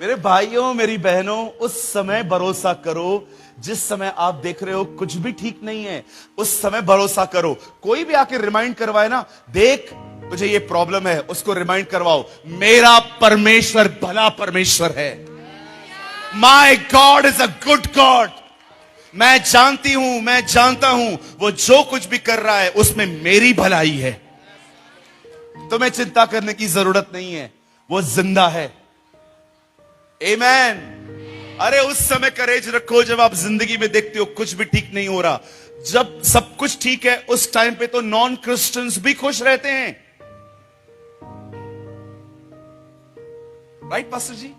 मेरे भाइयों, मेरी बहनों, उस समय भरोसा करो जिस समय आप देख रहे हो कुछ भी ठीक नहीं है। उस समय भरोसा करो। कोई भी आके रिमाइंड करवाए ना, देख तुझे ये प्रॉब्लम है, उसको रिमाइंड करवाओ, मेरा परमेश्वर भला परमेश्वर है। My God is a good God. मैं जानती हूं, मैं जानता हूं वो जो कुछ भी कर रहा है उसमें मेरी भलाई है। तुम्हें चिंता करने की जरूरत नहीं है, वो जिंदा है। आमेन। अरे उस समय करेज रखो जब आप जिंदगी में देखते हो कुछ भी ठीक नहीं हो रहा। जब सब कुछ ठीक है उस टाइम पे तो नॉन क्रिश्चियंस भी खुश रहते हैं। राइट पास्टर जी?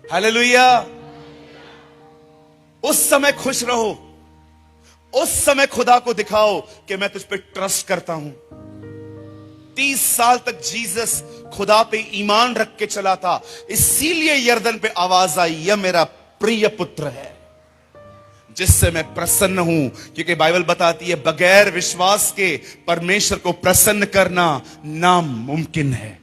हालेलुया। उस समय खुश रहो। उस समय खुदा को दिखाओ कि मैं तुझ पे ट्रस्ट करता हूं। 30 साल तक जीसस खुदा पे ईमान रख के चला था, इसीलिए यरदन पे आवाज आई, यह मेरा प्रिय पुत्र है जिससे मैं प्रसन्न हूं। क्योंकि बाइबल बताती है बगैर विश्वास के परमेश्वर को प्रसन्न करना नामुमकिन है।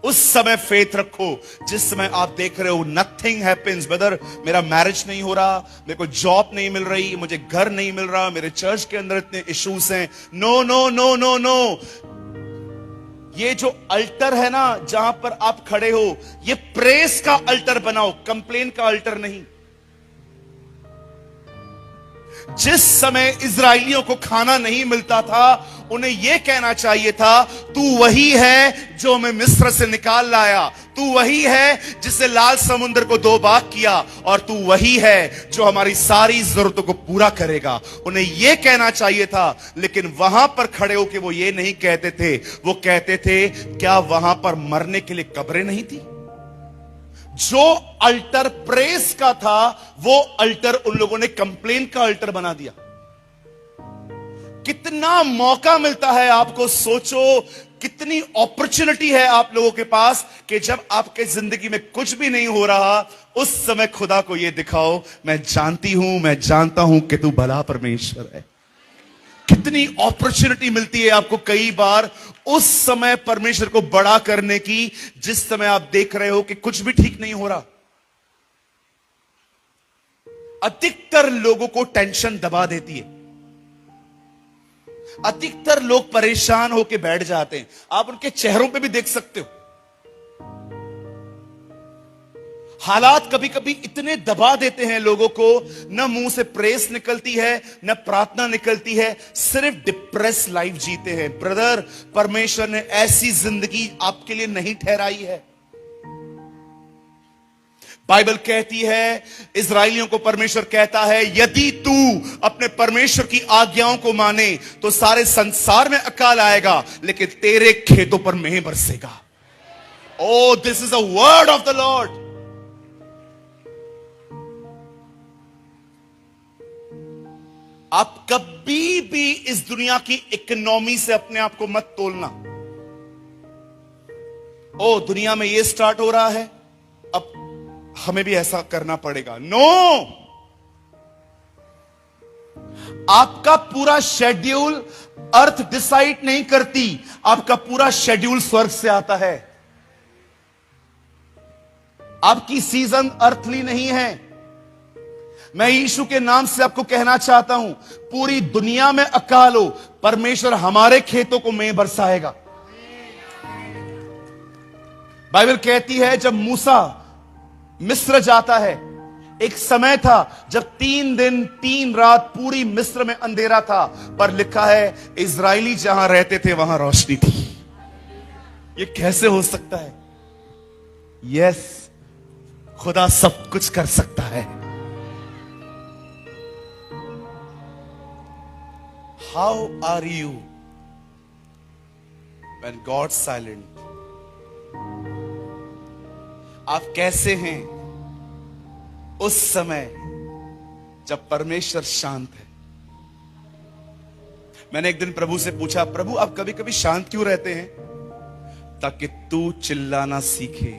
उस समय फेथ रखो जिस समय आप देख रहे हो नथिंग हैपेंस। ब्रदर, मेरा मैरिज नहीं हो रहा, मेरे को जॉब नहीं मिल रही, मुझे घर नहीं मिल रहा, मेरे चर्च के अंदर इतने इश्यूज हैं। No no no no no. ये जो अल्टर है ना जहां पर आप खड़े हो, ये प्रेस का अल्टर बनाओ, कंप्लेन का अल्टर नहीं। जिस समय इजराइलियों को खाना नहीं मिलता था, उन्हें यह कहना चाहिए था, तू वही है जो हमें मिस्र से निकाल लाया, तू वही है जिससे लाल समुद्र को 2 भाग किया, और तू वही है जो हमारी सारी जरूरतों को पूरा करेगा। उन्हें यह कहना चाहिए था, लेकिन वहां पर खड़े होकर वो ये नहीं कहते थे। वो कहते थे, क्या वहां पर मरने के लिए कब्रें नहीं थी? जो अल्टर प्रेस का था, वो अल्टर उन लोगों ने कंप्लेन का अल्टर बना दिया। कितना मौका मिलता है आपको, सोचो कितनी अपॉर्चुनिटी है आप लोगों के पास कि जब आपके जिंदगी में कुछ भी नहीं हो रहा, उस समय खुदा को यह दिखाओ, मैं जानती हूं, मैं जानता हूं कि तू भला परमेश्वर है। कितनी अपॉर्चुनिटी मिलती है आपको कई बार उस समय परमेश्वर को बड़ा करने की, जिस समय आप देख रहे हो कि कुछ भी ठीक नहीं हो रहा। अधिकतर लोगों को टेंशन दबा देती है। अधिकतर लोग परेशान होकर बैठ जाते हैं। आप उनके चेहरों पे भी देख सकते हो। हालात कभी कभी इतने दबा देते हैं लोगों को, न मुंह से प्रेस निकलती है, न प्रार्थना निकलती है, सिर्फ डिप्रेस लाइफ जीते हैं। ब्रदर, परमेश्वर ने ऐसी जिंदगी आपके लिए नहीं ठहराई है। बाइबल कहती है, इजराइलियों को परमेश्वर कहता है, यदि तू अपने परमेश्वर की आज्ञाओं को माने तो सारे संसार में अकाल आएगा, लेकिन तेरे खेतों पर मेंह बरसेगा। Oh, this is a word of the lord. आप कभी भी इस दुनिया की इकोनॉमी से अपने आप को मत तोलना। ओ, दुनिया में ये स्टार्ट हो रहा है, अब हमें भी ऐसा करना पड़ेगा। नो, आपका पूरा शेड्यूल अर्थ डिसाइड नहीं करती, आपका पूरा शेड्यूल स्वर्ग से आता है। आपकी सीजन अर्थली नहीं है। मैं यीशु के नाम से आपको कहना चाहता हूं, पूरी दुनिया में अकाल हो, परमेश्वर हमारे खेतों को मेंह बरसाएगा। बाइबल कहती है, जब मूसा मिस्र जाता है, एक समय था जब 3 दिन 3 रात पूरी मिस्र में अंधेरा था, पर लिखा है इजरायली जहां रहते थे वहां रोशनी थी। यह कैसे हो सकता है? यस, खुदा सब कुछ कर सकता है। How are you when God's silent? आप कैसे हैं उस समय जब परमेश्वर शांत है? मैंने एक दिन प्रभु से पूछा, प्रभु आप कभी कभी शांत क्यों रहते हैं? ताकि तू चिल्लाना सीखे।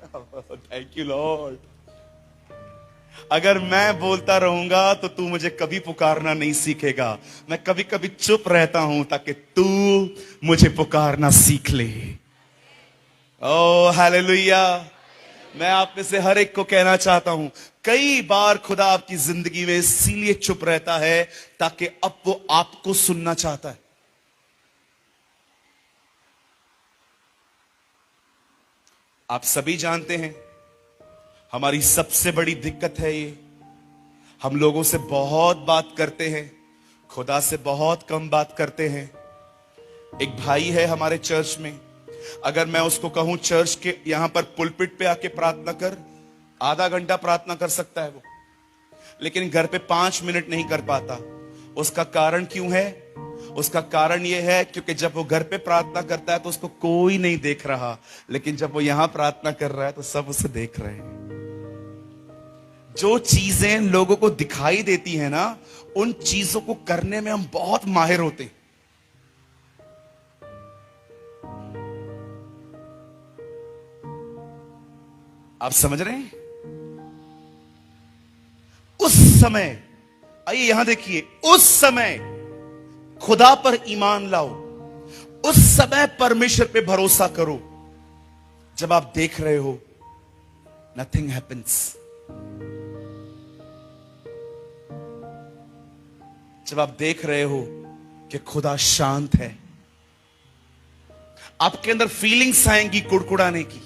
Thank you Lord. अगर मैं बोलता रहूंगा तो तू मुझे कभी पुकारना नहीं सीखेगा। मैं कभी कभी चुप रहता हूं ताकि तू मुझे पुकारना सीख ले। ओ हालेलुया। मैं आप में से हर एक को कहना चाहता हूं, कई बार खुदा आपकी जिंदगी में इसीलिए चुप रहता है ताकि अब वो आपको सुनना चाहता है। आप सभी जानते हैं हमारी सबसे बड़ी दिक्कत है ये, हम लोगों से बहुत बात करते हैं, खुदा से बहुत कम बात करते हैं। एक भाई है हमारे चर्च में, अगर मैं उसको कहूं चर्च के यहां पर पुलपिट पे आके प्रार्थना कर, आधा घंटा प्रार्थना कर सकता है वो, लेकिन घर पे 5 मिनट नहीं कर पाता। उसका कारण क्यों है? उसका कारण यह है क्योंकि जब वो घर पे प्रार्थना करता है तो उसको कोई नहीं देख रहा, लेकिन जब वो यहां प्रार्थना कर रहा है तो सब उसे देख रहे हैं। जो चीजें लोगों को दिखाई देती है ना, उन चीजों को करने में हम बहुत माहिर होते हैं। आप समझ रहे हैं? उस समय, आइए यहां देखिए, उस समय खुदा पर ईमान लाओ, उस समय परमेश्वर पे भरोसा करो जब आप देख रहे हो नथिंग हैपेंस। जब आप देख रहे हो कि खुदा शांत है, आपके अंदर फीलिंग्स आएंगी कुड़कुड़ाने की,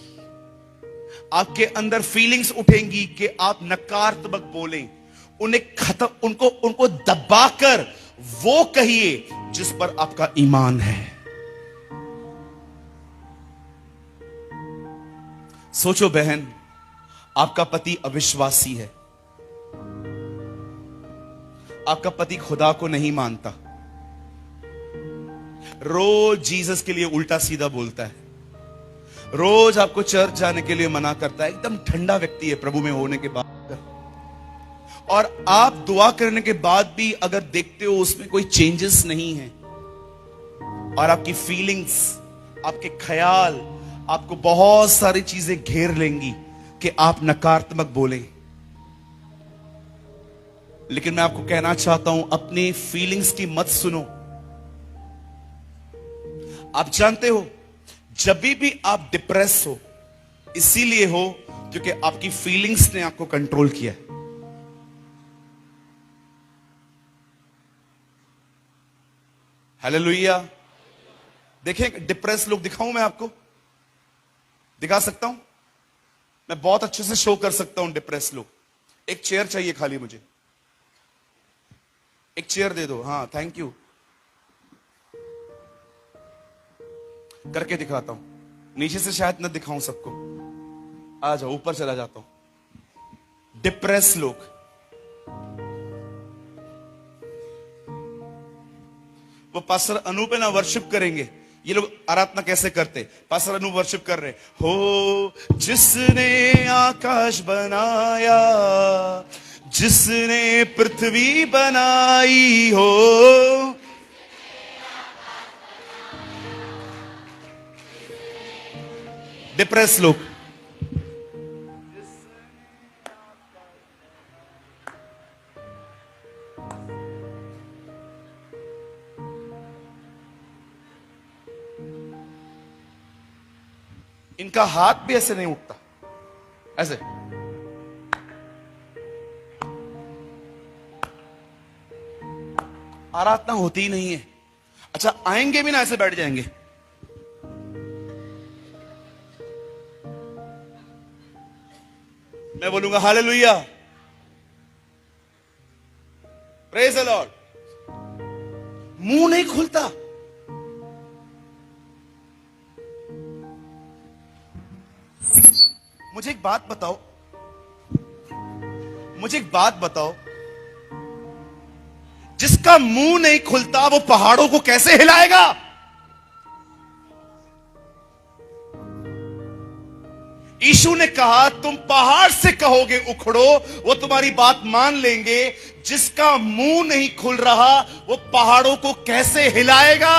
आपके अंदर फीलिंग्स उठेंगी कि आप नकारात्मक बोलें, उन्हें खत्म, उनको दबाकर वो कहिए जिस पर आपका ईमान है। सोचो बहन, आपका पति अविश्वासी है, आपका पति खुदा को नहीं मानता, रोज जीसस के लिए उल्टा सीधा बोलता है, रोज आपको चर्च जाने के लिए मना करता है, एकदम ठंडा व्यक्ति है प्रभु में होने के बाद, और आप दुआ करने के बाद भी अगर देखते हो उसमें कोई चेंजेस नहीं है, और आपकी फीलिंग्स, आपके ख्याल, आपको बहुत सारी चीजें घेर लेंगी कि आप नकारात्मक बोलें। लेकिन मैं आपको कहना चाहता हूं, अपनी फीलिंग्स की मत सुनो। आप जानते हो, जब भी आप डिप्रेस हो, इसीलिए हो क्योंकि आपकी फीलिंग्स ने आपको कंट्रोल किया है। हालेलुया। देखें, डिप्रेस लोग दिखाऊं मैं आपको? दिखा सकता हूं? मैं बहुत अच्छे से शो कर सकता हूं डिप्रेस लोग। एक चेयर चाहिए खाली मुझे, एक चेयर दे दो। हाँ, थैंक यू। करके दिखाता हूं, नीचे से शायद न दिखाऊं सबको। आ जाओ, ऊपर चला जाता हूं। डिप्रेस लोग, वो पास्टर अनु पे ना वर्शिप करेंगे। ये लोग आराधना कैसे करते? पास्टर अनु वर्शिप कर रहे हो, जिसने आकाश बनाया, जिसने पृथ्वी बनाई हो, डिप्रेस लोग। इनका हाथ भी ऐसे नहीं उठता, ऐसे। आराधना होती ही नहीं है। अच्छा, आएंगे भी ना, ऐसे बैठ जाएंगे। मैं बोलूंगा हालेलुया, प्रेज द लॉर्ड, मुंह नहीं खुलता। मुझे एक बात बताओ, मुझे एक बात बताओ, जिसका मुंह नहीं खुलता वो पहाड़ों को कैसे हिलाएगा? यीशु ने कहा, तुम पहाड़ से कहोगे उखड़ो, वो तुम्हारी बात मान लेंगे। जिसका मुंह नहीं खुल रहा वो पहाड़ों को कैसे हिलाएगा?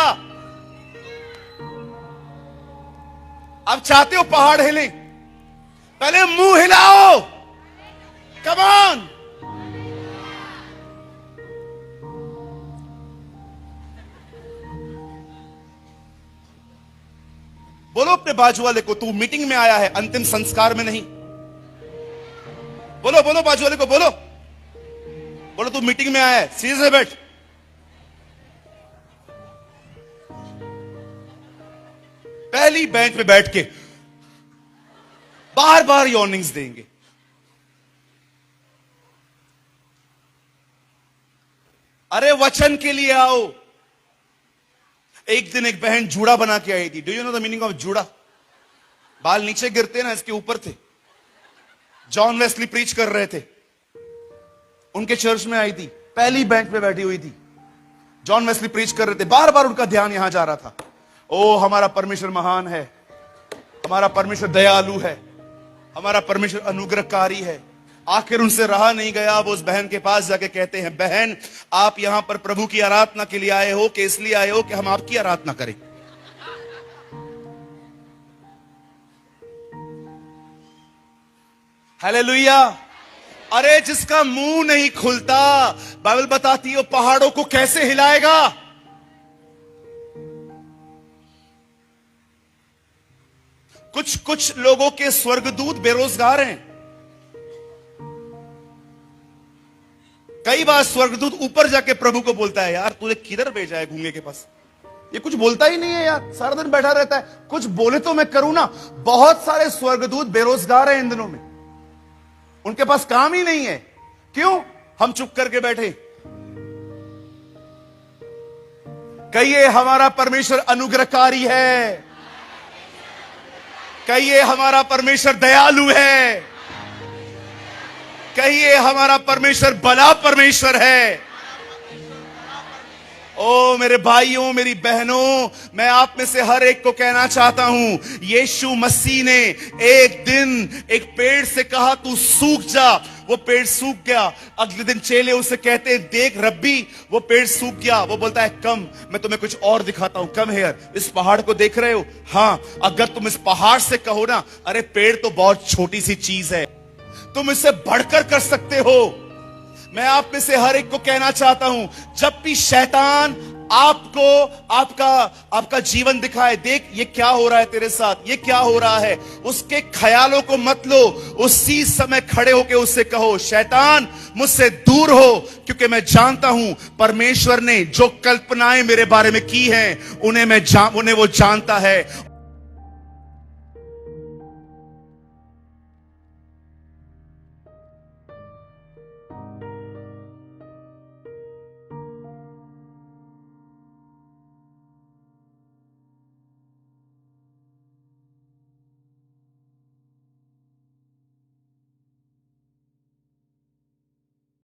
आप चाहते हो पहाड़ हिले? पहले मुंह हिलाओ। Come on. बोलो अपने बाजू वाले को, तू मीटिंग में आया है, अंतिम संस्कार में नहीं। बोलो बोलो बाजू वाले को, बोलो बोलो तू मीटिंग में आया है, सीरियस में बैठ। पहली बेंच पे बैठ के बार बार यॉर्निंग्स देंगे। अरे वचन के लिए आओ। एक दिन एक बहन जूड़ा बना के आई थी। Do you know the meaning of जूड़ा? बाल नीचे गिरते ना, इसके ऊपर थे। जॉन वेस्ली प्रीच कर रहे थे, उनके चर्च में आई थी, पहली बेंच पे बैठी हुई थी। जॉन वेस्ली प्रीच कर रहे थे, बार बार उनका ध्यान यहां जा रहा था। ओ हमारा परमेश्वर महान है, हमारा परमेश्वर दयालु है, हमारा परमेश्वर अनुग्रहकारी है। आखिर उनसे रहा नहीं गया, वो उस बहन के पास जाके कहते हैं, बहन आप यहां पर प्रभु की आराधना के लिए आए हो कि इसलिए आए हो कि हम आपकी आराधना करें? हालेलुया। अरे जिसका मुंह नहीं खुलता, बाइबल बताती है वो पहाड़ों को कैसे हिलाएगा। कुछ कुछ लोगों के स्वर्गदूत बेरोजगार हैं। कई बार स्वर्गदूत ऊपर जाके प्रभु को बोलता है, यार तूने किधर भेजा है गूंगे के पास? ये कुछ बोलता ही नहीं है यार, सारा दिन बैठा रहता है, कुछ बोले तो मैं करूं ना। बहुत सारे स्वर्गदूत बेरोजगार हैं इन दिनों में, उनके पास काम ही नहीं है। क्यों? हम चुप करके बैठे। कहिए हमारा परमेश्वर अनुग्रहकारी है, कहिए हमारा परमेश्वर दयालु है, कहिए हमारा परमेश्वर भला परमेश्वर है। ओ मेरे भाइयों मेरी बहनों, मैं आप में से हर एक को कहना चाहता हूं, यीशु मसीह ने एक दिन एक पेड़ से कहा तू सूख जा, वो पेड़ सूख गया। अगले दिन चेले उसे कहते हैं, देख रब्बी वो पेड़ सूख गया। वो बोलता है, कम मैं तुम्हें कुछ और दिखाता हूं, कम हेयर। इस पहाड़ को देख रहे हो? हाँ, अगर तुम इस पहाड़ से कहो ना, अरे पेड़ तो बहुत छोटी सी चीज है, तुम इससे बढ़कर कर सकते हो। मैं आप में से हर एक को कहना चाहता हूं, जब भी शैतान आपको आपका जीवन दिखाए, देख ये क्या हो रहा है तेरे साथ, ये क्या हो रहा है, उसके ख्यालों को मत लो। उसी समय खड़े होकर उससे कहो, शैतान मुझसे दूर हो, क्योंकि मैं जानता हूं परमेश्वर ने जो कल्पनाएं मेरे बारे में की हैं उन्हें वो जानता है।